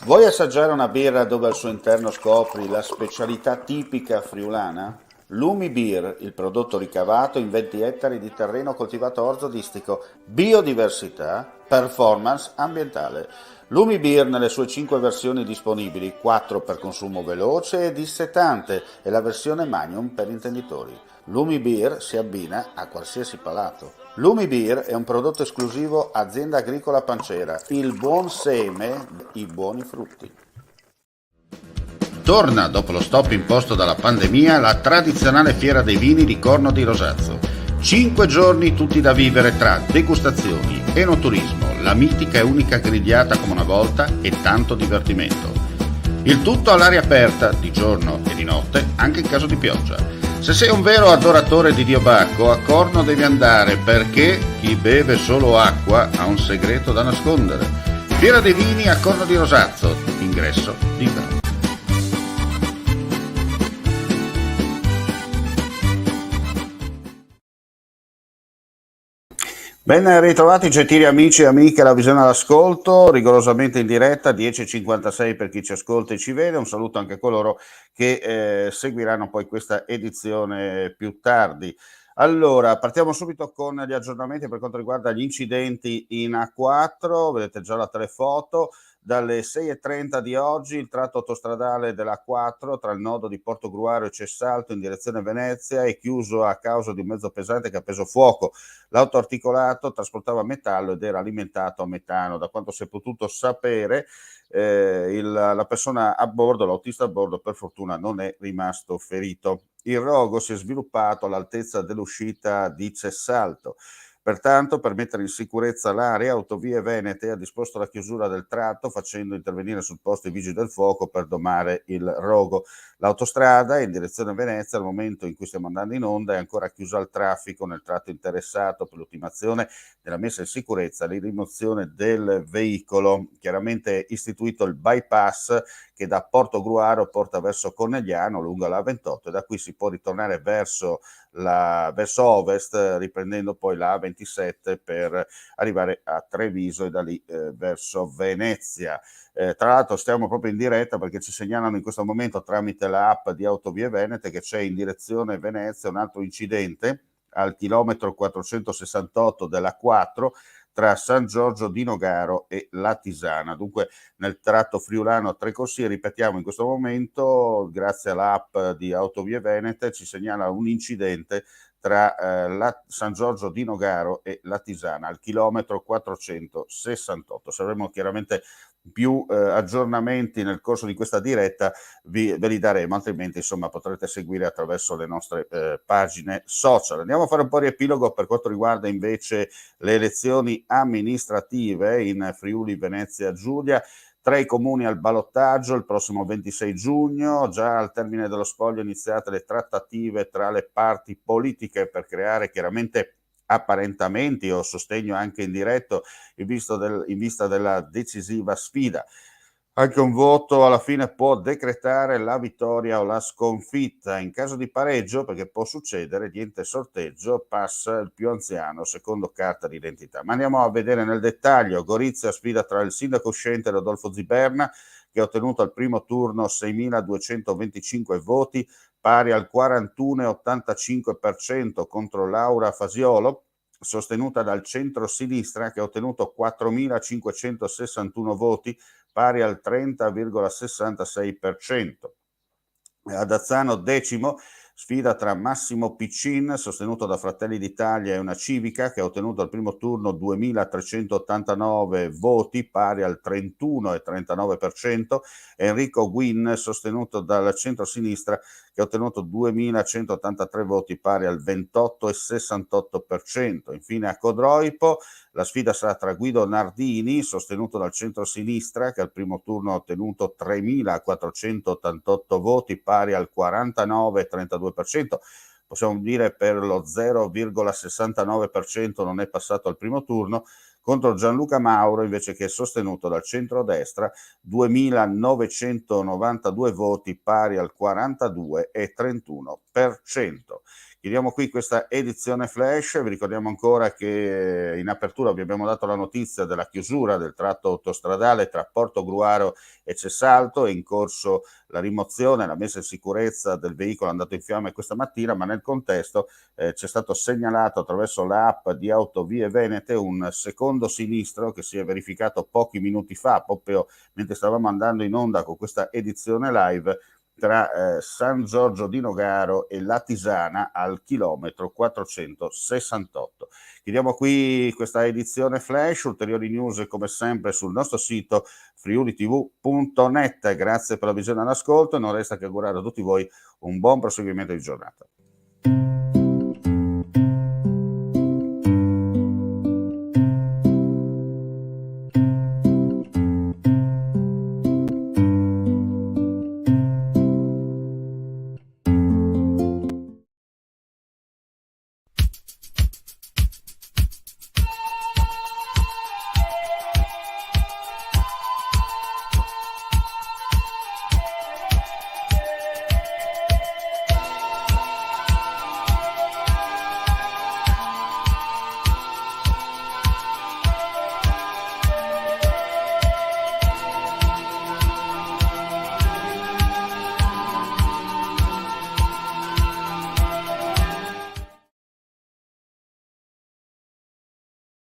Vuoi assaggiare una birra dove al suo interno scopri la specialità tipica friulana? Lumi Beer, il prodotto ricavato in 20 ettari di terreno coltivato orzodistico, biodiversità, performance ambientale. Lumi Beer nelle sue 5 versioni disponibili, 4 per consumo veloce e dissetante e la versione Magnum per intenditori. Lumi Beer si abbina a qualsiasi palato. Lumi Beer è un prodotto esclusivo Azienda Agricola Pancera, il buon seme, i buoni frutti. Torna, dopo lo stop imposto dalla pandemia, la tradizionale fiera dei vini di Corno di Rosazzo. 5 giorni tutti da vivere tra degustazioni, enoturismo, la mitica e unica grigliata come una volta e tanto divertimento. Il tutto all'aria aperta, di giorno e di notte, anche in caso di pioggia. Se sei un vero adoratore di Dio Bacco, a Corno devi andare perché chi beve solo acqua ha un segreto da nascondere. Fiera dei vini a Corno di Rosazzo, ingresso libero. Ben ritrovati gentili amici e amiche alla visione all'ascolto, rigorosamente in diretta, 10.56 per chi ci ascolta e ci vede, un saluto anche a coloro che seguiranno poi questa edizione più tardi. Allora, partiamo subito con gli aggiornamenti per quanto riguarda gli incidenti in A4, vedete già la telefoto. Dalle 6.30 di oggi il tratto autostradale dell'A4 tra il nodo di Portogruaro e Cessalto in direzione Venezia è chiuso a causa di un mezzo pesante che ha preso fuoco. L'auto articolato trasportava metallo ed era alimentato a metano. Da quanto si è potuto sapere, la persona a bordo, l'autista a bordo, per fortuna non è rimasto ferito. Il rogo si è sviluppato all'altezza dell'uscita di Cessalto. Pertanto, per mettere in sicurezza l'area, Autovie Venete ha disposto la chiusura del tratto, facendo intervenire sul posto i vigili del fuoco per domare il rogo. L'autostrada in direzione Venezia, al momento in cui stiamo andando in onda, è ancora chiusa al traffico nel tratto interessato per l'ultimazione della messa in sicurezza e la rimozione del veicolo. Chiaramente istituito il bypass che da Portogruaro porta verso Conegliano lungo la 28 e da qui si può ritornare verso ovest, riprendendo poi la A27 per arrivare a Treviso e da lì verso Venezia. Tra l'altro stiamo proprio in diretta perché ci segnalano in questo momento tramite l'app di Autovie Venete che c'è in direzione Venezia un altro incidente al chilometro 468 della 4 tra San Giorgio di Nogaro e Latisana. Dunque nel tratto friulano Trecossi, ripetiamo in questo momento, grazie all'app di Autovie Venete, ci segnala un incidente tra San Giorgio di Nogaro e Latisana al chilometro 468. Se avremo chiaramente più aggiornamenti nel corso di questa diretta ve li daremo, altrimenti insomma potrete seguire attraverso le nostre pagine social. Andiamo a fare un po' di riepilogo per quanto riguarda invece le elezioni amministrative in Friuli Venezia Giulia. 3 comuni al ballottaggio il prossimo 26 giugno, già al termine dello spoglio iniziate le trattative tra le parti politiche per creare chiaramente apparentamenti o sostegno anche indiretto in vista della decisiva sfida. Anche un voto alla fine può decretare la vittoria o la sconfitta. In caso di pareggio, perché può succedere, niente sorteggio, passa il più anziano secondo carta d'identità. Ma andiamo a vedere nel dettaglio. Gorizia sfida tra il sindaco uscente Rodolfo Ziberna, che ha ottenuto al primo turno 6.225 voti, pari al 41,85% contro Laura Fasiolo, sostenuta dal centro-sinistra, che ha ottenuto 4.561 voti, pari al 30,66%. Ad Azzano decimo, sfida tra Massimo Piccin, sostenuto da Fratelli d'Italia, e una civica che ha ottenuto al primo turno 2.389 voti, pari al 31,39%, e Enrico Guin, sostenuto dal centro-sinistra, che ha ottenuto 2.183 voti, pari al 28,68%. Infine a Codroipo la sfida sarà tra Guido Nardini, sostenuto dal centro-sinistra, che al primo turno ha ottenuto 3.488 voti, pari al 49,32%. Possiamo dire per lo 0,69% non è passato al primo turno, contro Gianluca Mauro invece, che è sostenuto dal centrodestra, 2.992 voti, pari al 42,31%. Chiudiamo qui questa edizione flash, vi ricordiamo ancora che in apertura vi abbiamo dato la notizia della chiusura del tratto autostradale tra Portogruaro e Cessalto, è in corso la rimozione, la messa in sicurezza del veicolo andato in fiamme questa mattina, ma nel contesto c'è stato segnalato attraverso l'app di Autovie Venete un secondo sinistro che si è verificato pochi minuti fa, proprio mentre stavamo andando in onda con questa edizione live, tra San Giorgio di Nogaro e La Tisana al chilometro 468. Chiudiamo qui questa edizione flash, ulteriori news come sempre sul nostro sito friulitv.net. Grazie per la visione e l'ascolto e non resta che augurare a tutti voi un buon proseguimento di giornata.